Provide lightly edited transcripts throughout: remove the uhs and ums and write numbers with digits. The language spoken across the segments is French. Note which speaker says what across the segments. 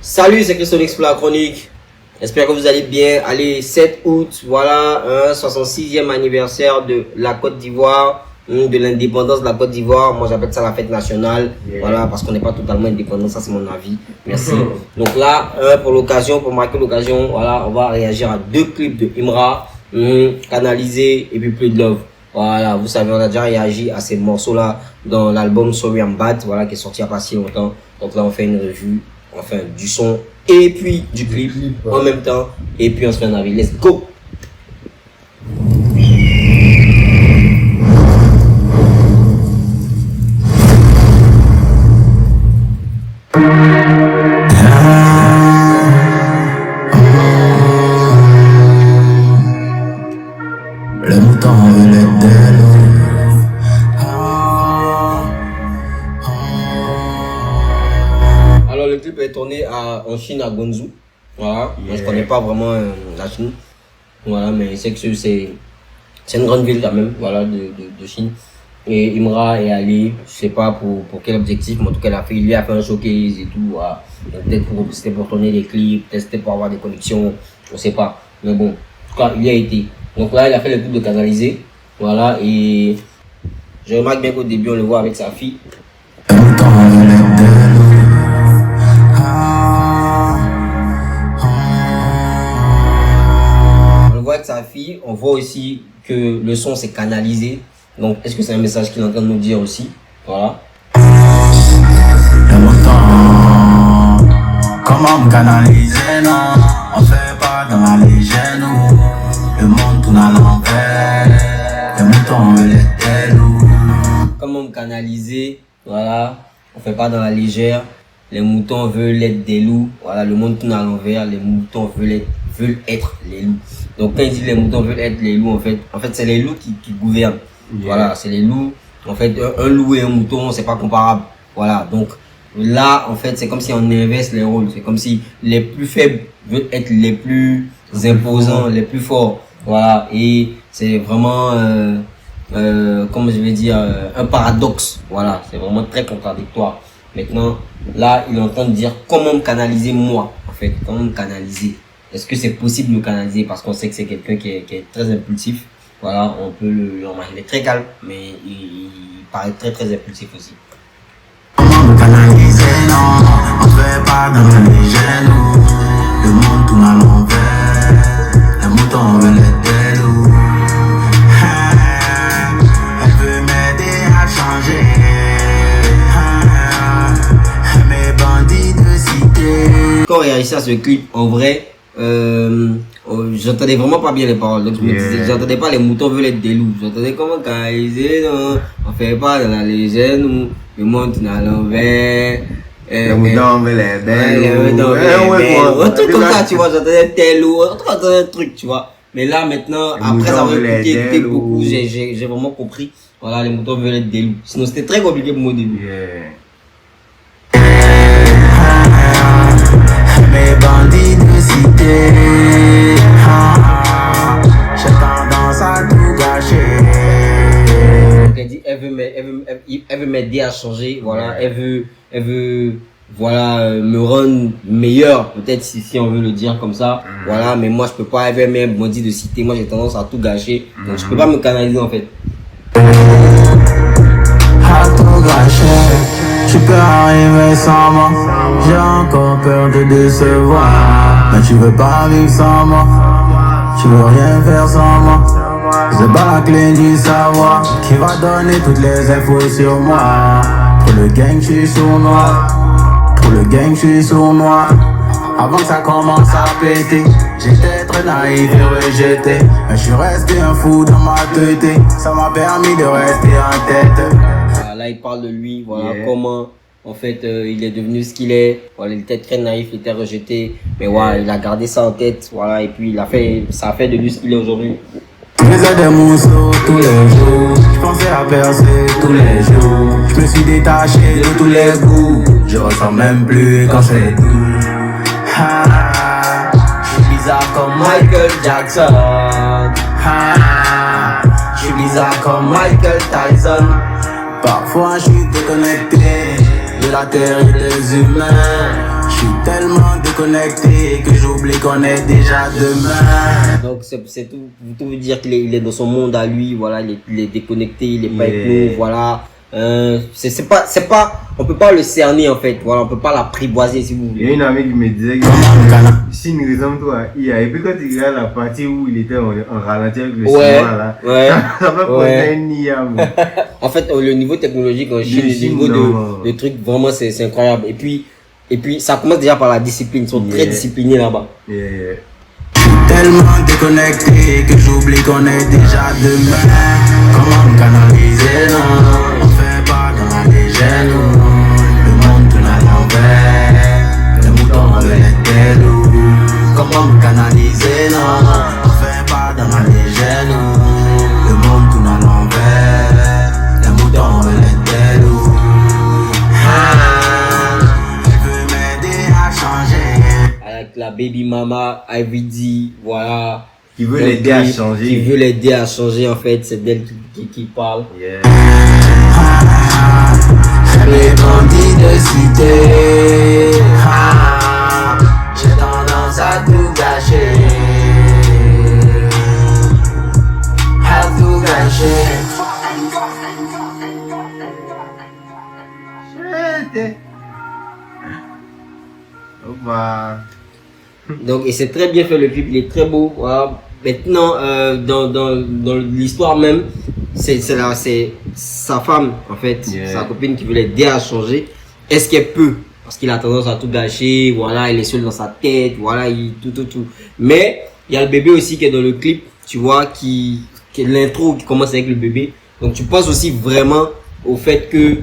Speaker 1: Salut, c'est Christolix pour la chronique. J'espère que vous allez bien. Allez, 7 août, voilà, 66e anniversaire de la Côte d'Ivoire, de l'indépendance de la Côte d'Ivoire. Moi, j'appelle ça la fête nationale. Voilà, parce qu'on n'est pas totalement indépendant, ça c'est mon avis. Merci. Donc là, pour l'occasion, pour marquer l'occasion, voilà, on va réagir à 2 clips de Imra, Canalisé et puis Plus de Love. Voilà, vous savez, on a déjà réagi à ces morceaux-là dans l'album Sorry I'm Bad, voilà, qui est sorti il n'y a pas si longtemps. Donc là, on fait une revue, enfin, du son et puis du clip en même temps. Et puis on se fait un avis. Let's go!
Speaker 2: Le mouton veut les délos.
Speaker 1: Alors le clip est tourné en Chine, à Guangzhou. Voilà, moi je connais pas vraiment la Chine. Voilà, mais c'est que c'est une grande ville quand même, voilà, de Chine. Et Imra est allé, je sais pas pour quel objectif, mais en tout cas il a fait un showcase et tout. Voilà. Peut-être c'était pour tourner des clips, peut-être c'était pour avoir des connexions, je sais pas. Mais bon, en tout cas il y a été. Donc là il a fait le clip de Canalisé. Voilà, et je remarque bien qu'au début on le voit avec sa fille.
Speaker 2: Le mouton veut les délos.
Speaker 1: On le voit avec sa fille, on voit aussi que le son c'est canalisé. Donc est-ce que c'est un message qu'il est en train de nous dire aussi? Voilà.
Speaker 2: Le mouton, comment me canaliser, non? On fait pas dans les genoux. Le monde tourne à l'envers. Le mouton veut les délos.
Speaker 1: Comment me canaliser? Voilà. On fait pas dans la légère. Les moutons veulent être des loups. Voilà, le monde tourne à l'envers. Les moutons veulent être les loups. Donc quand il dit les moutons veulent être les loups, en fait c'est les loups qui gouvernent. Voilà, c'est les loups. En fait, un loup et un mouton, c'est pas comparable. Voilà, donc là, en fait, c'est comme si on inverse les rôles. C'est comme si les plus faibles veulent être les plus imposants, les plus forts. Voilà, et c'est vraiment, comment je vais dire, un paradoxe. Voilà, c'est vraiment très contradictoire. Maintenant, là, il est en train de dire comment me canaliser moi, en fait, comment me canaliser. Est-ce que c'est possible de me canaliser parce qu'on sait que c'est quelqu'un qui est très impulsif. Voilà, on peut le remarquer. Il est très calme, mais il paraît très impulsif aussi.
Speaker 2: Comment me canaliser, non? On fait pas dans les genoux. Le monde tourne à l'envers. Le mouton veut les délos. Elle veut m'aider à changer. Mes bandits de cité.
Speaker 1: Quand on réagissait à ce clip, en vrai, j'entendais vraiment pas bien les paroles. Donc je me disais, j'entendais pas les moutons veulent être des loups. J'entendais comment canaliser, non, on fait pas dans la légende où le monde tourne à l'envers.
Speaker 3: Le mouton veut les délos.
Speaker 1: Un truc comme ça, tu vois, j'entendais tel ou un truc, tu vois. Mais là maintenant, après avoir écouté beaucoup, j'ai vraiment compris. Voilà, les moutons veulent être des loups. Sinon c'était très compliqué pour moi au début.
Speaker 2: Mes bandits de cité, j'ai tendance à tout gâcher.
Speaker 1: Donc elle dit, elle veut m'aider à changer, voilà, elle veut, voilà, me rendre meilleur, peut-être si on veut le dire comme ça, voilà, mais moi je peux pas, elle veut mes bandits de cité, moi j'ai tendance à tout gâcher, donc je peux pas me canaliser en fait.
Speaker 2: À tout gâcher, tu peux arriver sans moi. J'ai encore peur de décevoir. Mais tu veux pas vivre sans moi. Tu veux rien faire sans moi. C'est pas la clé du savoir qui va donner toutes les infos sur moi. Pour le gang, je suis sournois. Pour le gang, je suis sournois. Avant que ça commence à péter, j'étais très naïf et rejeté. Mais je suis resté un fou dans ma tête. Ça m'a permis de rester en tête.
Speaker 1: Là il parle de lui, voilà, comment en fait il est devenu ce qu'il est. Voilà, il était très naïf, il était rejeté, mais voilà, il a gardé ça en tête, voilà, et puis ça a fait de lui ce qu'il est aujourd'hui.
Speaker 2: Je faisais des mousseaux tous les jours. Je pensais à percer tous les jours. Je me suis détaché de tous les goûts. Je ressens même plus quand c'est doux. Je suis bizarre comme Michael Jackson. Je suis bizarre comme Michael Tyson. Parfois je suis déconnecté de la terre et des humains. Je suis tellement déconnecté que j'oublie qu'on est déjà demain.
Speaker 1: Donc c'est tout veut dire qu'il est dans son monde à lui, voilà, il est déconnecté, il est pas avec nous, voilà. C'est pas, on peut pas le cerner en fait, voilà, on peut pas l'apprivoiser si vous voulez.
Speaker 3: Il y a une amie qui me disait que si une raison toi, et puis quand il regarde la partie où il était en ralenti avec le cinéma là, ça va poser un niam.
Speaker 1: En fait, le niveau technologique en Chine, le niveau de trucs, vraiment c'est incroyable. Et puis ça commence déjà par la discipline, ils sont très disciplinés là-bas.
Speaker 2: Je suis tellement déconnecté que j'oublie qu'on est déjà demain. Comment me canaliser, non? On fait pas dans la légende, le monde tourne à l'envers. Les moutons veulent être loups. Comment me canaliser, non? On fait pas dans la légende, le monde tourne à l'envers. Les moutons veulent être loups.
Speaker 1: Avec la baby mama, IVD, voilà.
Speaker 3: Qui veut l'aider à changer.
Speaker 1: Qui veut l'aider à changer, en fait, c'est d'elle qui parle.
Speaker 2: Les bandits de cité, j'ai tendance à tout gâcher. À tout gâcher.
Speaker 1: Donc, et c'est très bien fait, le clip, il est très beau, voilà. Maintenant, dans l'histoire même, c'est sa femme, en fait, sa copine qui veut l'aider à changer. Est-ce qu'elle peut? Parce qu'il a tendance à tout gâcher, voilà, il est seul dans sa tête, voilà, tout. Mais, il y a le bébé aussi qui est dans le clip, tu vois, qui est l'intro qui commence avec le bébé. Donc, tu penses aussi vraiment au fait que,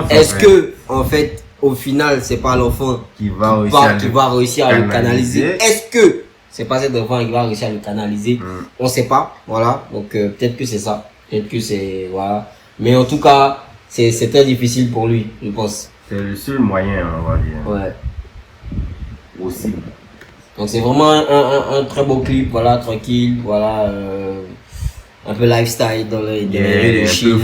Speaker 1: est-ce que, en fait, au final, c'est pas l'enfant qui va réussir à le canaliser. Est-ce que c'est pas cet enfant qui va réussir à le canaliser? On sait pas, voilà. Donc peut-être que c'est ça, peut-être que c'est voilà. Mais en tout cas, c'est très difficile pour lui, je pense.
Speaker 3: C'est le seul moyen, on va dire.
Speaker 1: Ouais.
Speaker 3: Aussi.
Speaker 1: Donc c'est vraiment un très beau clip, voilà, tranquille, voilà. Un peu lifestyle dans les rues de Chine,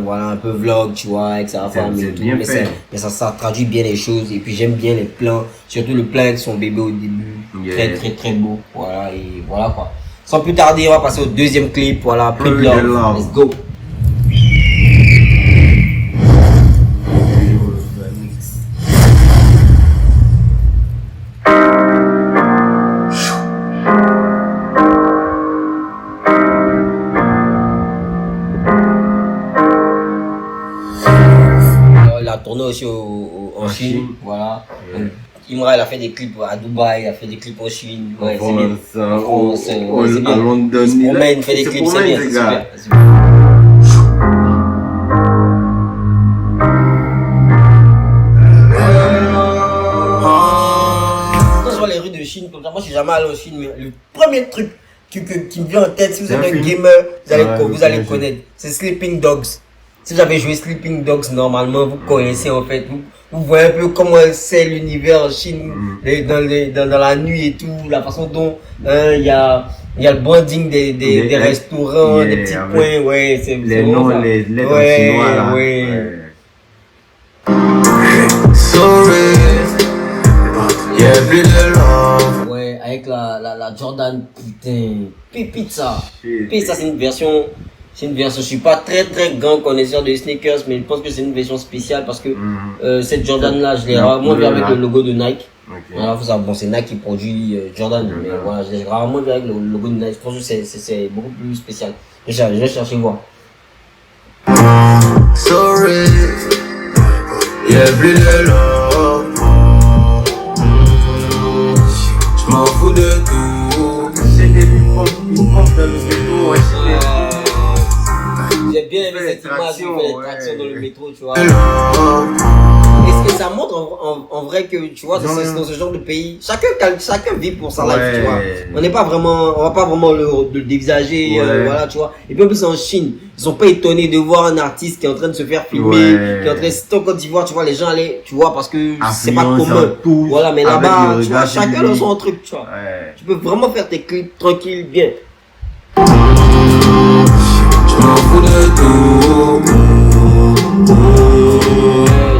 Speaker 1: voilà, un peu vlog, tu vois, avec sa femme et tout, mais ça traduit bien les choses, et puis j'aime bien les plans, surtout le plan avec son bébé au début, très beau, voilà, et voilà quoi. Sans plus tarder, on va passer au deuxième clip, voilà, Plus de Love, let's go. Tourné aussi en Chine, voilà. Donc, Imra, il a fait des clips à Dubaï, il a fait des clips en Chine, ouais, c'est bien. En France, c'est bien.
Speaker 3: À London,
Speaker 1: il se promène, il fait des clips, c'est bien, c'est super. Quand je vois les rues de Chine, comme ça, moi je suis jamais allé en Chine, mais le premier truc qui me vient en tête, si vous êtes un gamer, vous allez connaître, c'est Sleeping Dogs. Si vous avez joué Sleeping Dogs, normalement, vous connaissez en fait, vous voyez un peu comment c'est l'univers en Chine, dans la nuit et tout, la façon dont il y a le branding des restaurants, des petits points, ouais, c'est
Speaker 3: les noms, les lettres chinois là.
Speaker 2: Plus de love.
Speaker 1: Ouais, avec la Jordan, putain, pépite ça. Puis ça, c'est une version. Je suis pas très grand connaisseur de sneakers, mais je pense que c'est une version spéciale parce que cette Jordan là, je l'ai rarement vu avec le logo de Nike. Voilà, faut savoir, bon, c'est Nike qui produit Jordan, mais voilà, je l'ai rarement vu avec le logo de Nike. Je pense que c'est beaucoup plus spécial. Je vais chercher voir.
Speaker 2: Sorry, y'a plus de love. Je m'en fous de tout.
Speaker 3: C'est des pompes dans le métro,
Speaker 1: j'ai bien aimé cette image où il fait les tractions dans le métro, tu vois. Est-ce que ça montre en vrai que, tu vois, dans ce genre de pays, chacun vit pour sa life, tu vois. On va pas vraiment le dévisager, voilà, tu vois. Et puis en plus, en Chine, ils sont pas étonnés de voir un artiste qui est en train de se faire filmer, qui est en train de, quand tu vois, les gens aller, tu vois, parce que c'est pas commun. Voilà, mais là-bas, tu vois, chacun dans son truc, tu vois. Tu peux vraiment faire tes clips tranquille, bien.
Speaker 2: Je m'en fous de tout.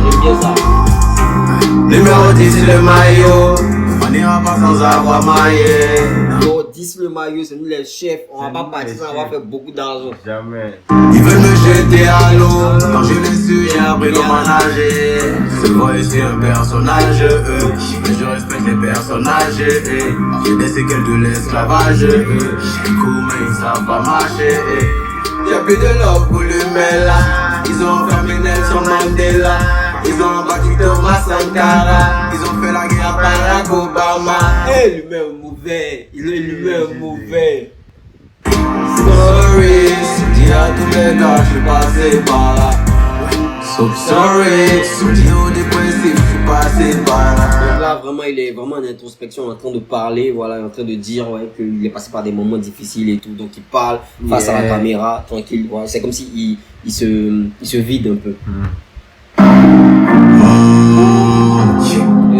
Speaker 1: J'aime bien ça.
Speaker 2: Numéro 10 le maillot. On n'ira pas sans avoir maillé.
Speaker 1: Numéro 10 le maillot, c'est nous les chefs. On va pas partir sans avoir fait beaucoup d'argent.
Speaker 3: Jamais.
Speaker 2: Ils veulent me jeter à l'eau. Quand je l'ai su, j'ai appris comment nager. Ce boy c'est un personnage, mais je respecte les personnages. J'ai des séquelles de l'esclavage. Du coup, mais ils savent pas marcher. Y'a plus de love pour l'humain. Ils ont fermé Nelson Mandela. Ils ont battu Thomas Sankara. Ils ont fait la guerre à Barack Obama.
Speaker 1: Eh, l'humain mauvais. Il est l'humain mauvais.
Speaker 2: Sorry, dis à tous les gars, je suis passé par là. So sorry, dis aux dépressifs, je suis passé par là.
Speaker 1: Donc là, vraiment, il est vraiment en introspection, en train de parler, voilà, en train de dire qu'il est passé par des moments difficiles et tout. Donc il parle face à la caméra, tranquille. Voilà. C'est comme si il se vide un peu.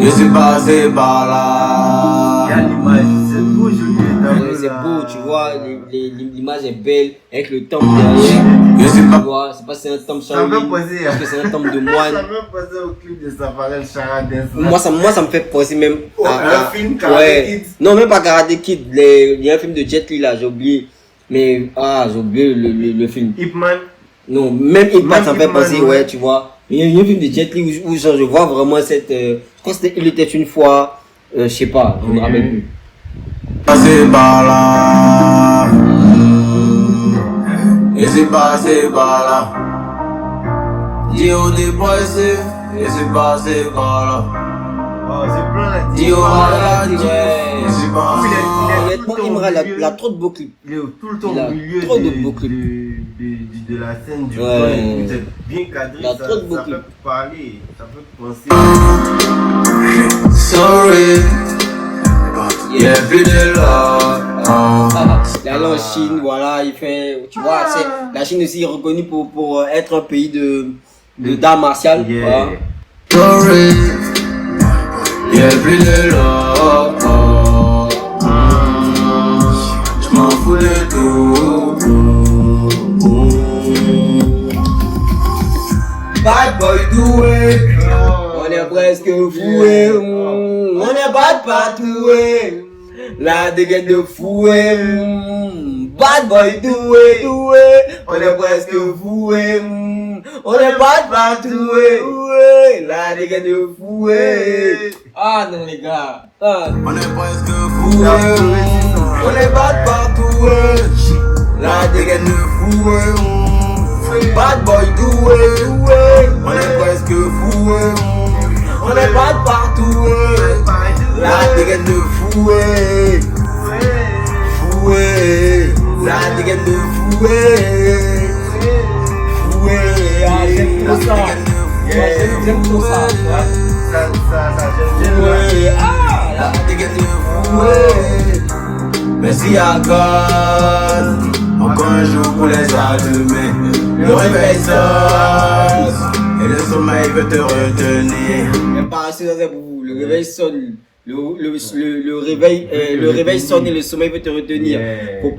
Speaker 2: Je suis passé par là.
Speaker 3: Il y a l'image, c'est beau, joli.
Speaker 1: C'est beau, tu vois, l'image est belle, avec le temple derrière.
Speaker 2: Je suis
Speaker 1: Tu
Speaker 2: pas.
Speaker 1: vois, c'est pas c'est un temple
Speaker 3: Ça me
Speaker 1: Shaolin,
Speaker 3: fait penser,
Speaker 1: parce que c'est un temple de
Speaker 3: Ça
Speaker 1: moine.
Speaker 3: me fait penser au clip de Safarel Charadens.
Speaker 1: Moi, ça me fait penser même
Speaker 3: un film Karate Kid.
Speaker 1: Non, même pas Karate Kid. Il y a un film de Jet Li là, j'ai oublié. Mais, j'ai oublié le film.
Speaker 3: Ip Man.
Speaker 1: Non, même Impact, ça me fait
Speaker 3: Ip Man,
Speaker 1: penser, ouais, tu vois. Il y a un film de Jet Li où genre, je vois vraiment cette, je crois que c'était Il était une fois, je sais pas, je me rappelle plus.
Speaker 2: Passé par là. Je suis passé par là. Dis aux dépressifs, je suis passé par là.
Speaker 3: Oh, c'est plein là.
Speaker 2: Dis aux malades, je suis passé.
Speaker 1: Honnêtement, Imra, il a trop de beaux clips.
Speaker 3: Il est tout le temps
Speaker 1: Il a
Speaker 3: au milieu
Speaker 1: trop de beaux clips.
Speaker 3: de la scène du
Speaker 1: Ouais.
Speaker 3: coin. C'est bien cadré.
Speaker 1: Il a trop de beaux
Speaker 3: Ça
Speaker 1: clips.
Speaker 3: peut parler, ça peut penser.
Speaker 2: Sorry, y'a plus de love.
Speaker 1: Il est allé en Chine, voilà, il fait, tu vois, la Chine aussi est reconnue pour être un pays d'art martial.
Speaker 3: Yeah.
Speaker 1: Voilà.
Speaker 2: Sorry, y'a plus de love. Je m'en fous de tout. Bad boy doué.
Speaker 1: On est presque foué, on est bad patoué, la dégaine de foué, bad boy doué, on est presque foué, on est bad patoué, la dégaine de foué. Ah non les gars,
Speaker 2: On est presque fou, on est bad partout, la dégaine de fou, bad boy doué, on est presque fou, on est bad partout, la dégaine de fou, la dégaine de fou,
Speaker 1: j'aime trop ça. J'aime trop ça,
Speaker 2: la dégaine de fou. Merci à God, encore un jour pour les allumer. Le réveil sonne, et le sommeil veut te retenir.
Speaker 1: Mais pas assez dans un bout, le réveil sonne. Le réveil sonne et le sommeil veut te retenir.
Speaker 3: Yeah.
Speaker 1: Faut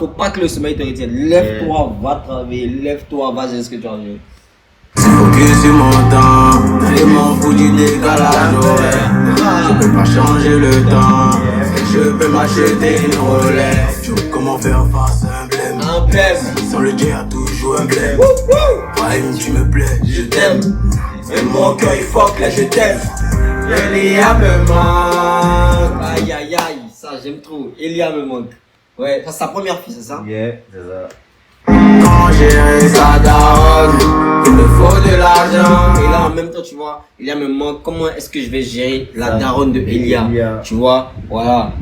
Speaker 1: pas que le sommeil te retienne. Lève-toi, va travailler, lève-toi, vas-y, ce que tu as dit.
Speaker 2: Je suis focus sur mon temps, je m'en fous du décalage horaire. Je peux pas changer le temps, je peux m'acheter une Rolex. Comment faire face à un blême?
Speaker 1: Un blême.
Speaker 2: Sans le dire, toujours un blême. Prime, tu me plais, je t'aime. Et mon cœur il fuck, là je t'aime. Elia me manque.
Speaker 1: Aïe aïe aïe, ça j'aime trop. Elia me manque. Ouais, ça c'est sa première fille, c'est ça?
Speaker 3: Yeah, c'est ça.
Speaker 2: Quand j'ai sa daronne, il me faut de l'argent.
Speaker 1: Et là en même temps tu vois, Elia me manque. Comment est-ce que je vais gérer la daronne de Elia? Tu vois, voilà.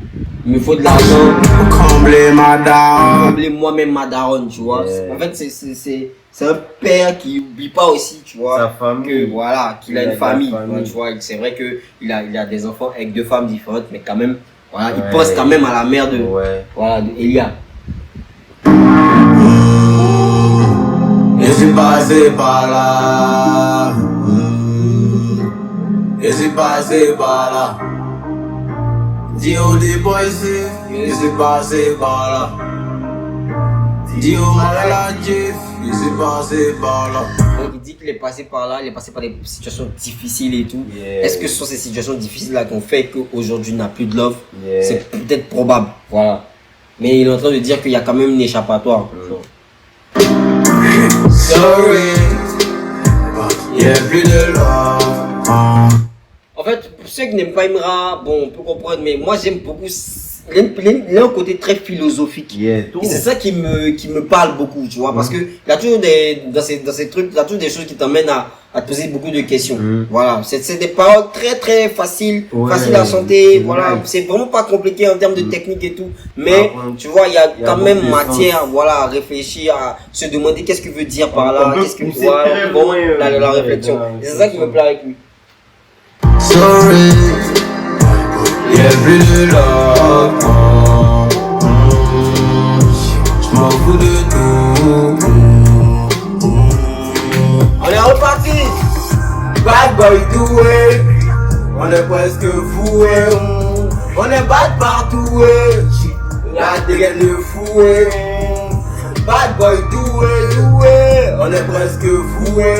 Speaker 1: il me faut de l'argent
Speaker 2: pour combler ma daronne.
Speaker 1: combler moi-même ma daronne, tu vois. En fait, c'est un père qui oublie pas aussi, tu vois,
Speaker 3: sa famille,
Speaker 1: que voilà, qu'il a une famille, tu vois. C'est vrai que il a des enfants avec 2 femmes différentes, mais quand même, voilà, il pense quand même à la mère de, voilà, de Elia.
Speaker 2: Je suis passé par là. Je suis passé par là. Dio des boys, je suis passé par là. Dio maladie, je suis passé par là.
Speaker 1: Donc il dit qu'il est passé par là, il est passé par des situations difficiles et tout. Est-ce que ce sont ces situations difficiles là qu'on fait qu'aujourd'hui n'a plus de love? C'est peut-être probable, voilà. Mais il est en train de dire qu'il y a quand même une échappatoire.
Speaker 2: Sorry, il n'y a plus de love.
Speaker 1: En fait, pour ceux qui n'aiment pas Imra, bon, on peut comprendre, mais moi j'aime beaucoup. Il a un côté très philosophique. Et c'est ça qui me parle beaucoup, tu vois, parce que il y a toujours dans ces trucs, il y a toujours des choses qui t'emmènent à te poser beaucoup de questions. Voilà, c'est des paroles très très faciles, faciles à chanter, voilà, c'est vraiment pas compliqué en termes de technique et tout, mais tu vois, il y a quand même matière, voilà, à réfléchir, à se demander qu'est-ce qu'il veut dire par là, qu'est-ce que tu vois, vraiment la réflexion. C'est ça qui me plaît avec lui.
Speaker 2: Sorry, y'a plus de love. J'm'en fous de tout.
Speaker 1: On est reparti.
Speaker 2: Bad boy doué, on est presque foué. On est bad partout, la dégaine de foué. Bad boy doué, on est presque foué.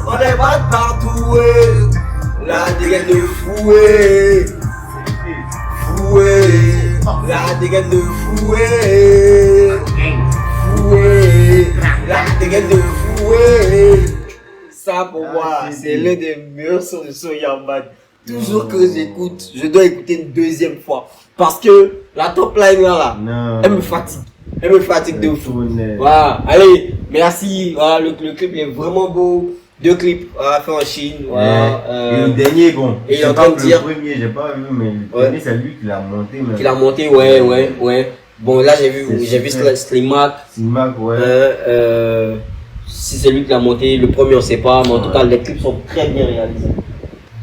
Speaker 2: On est bad partout, la dégaine de fouet, la dégaine de fouet, la dégaine de fouet.
Speaker 1: Ça pour moi, c'est l'un des meilleurs sons de Soyambad. Toujours que j'écoute, je dois écouter une deuxième fois. Parce que la top line là, elle me fatigue. Elle me fatigue de fou. Voilà, allez, merci. Voilà, le clip il est vraiment beau. 2 clips fait en Chine. Voilà,
Speaker 3: et le dernier, bon,
Speaker 1: et il est en train de dire.
Speaker 3: Le premier, j'ai pas vu, mais le dernier, c'est lui qui l'a monté.
Speaker 1: Qui l'a monté, ouais. Bon, là, j'ai vu Slimac.
Speaker 3: Slimac,
Speaker 1: Si c'est lui qui l'a monté, le premier, on sait pas, mais en tout cas, les clips sont très bien réalisés.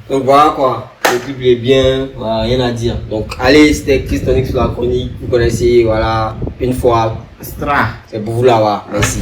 Speaker 1: Donc voilà quoi, le clip il est bien, voilà, rien à dire. Donc allez, c'était Christonix sur la chronique, vous connaissez, voilà, une fois. C'est pour vous là, voilà, merci.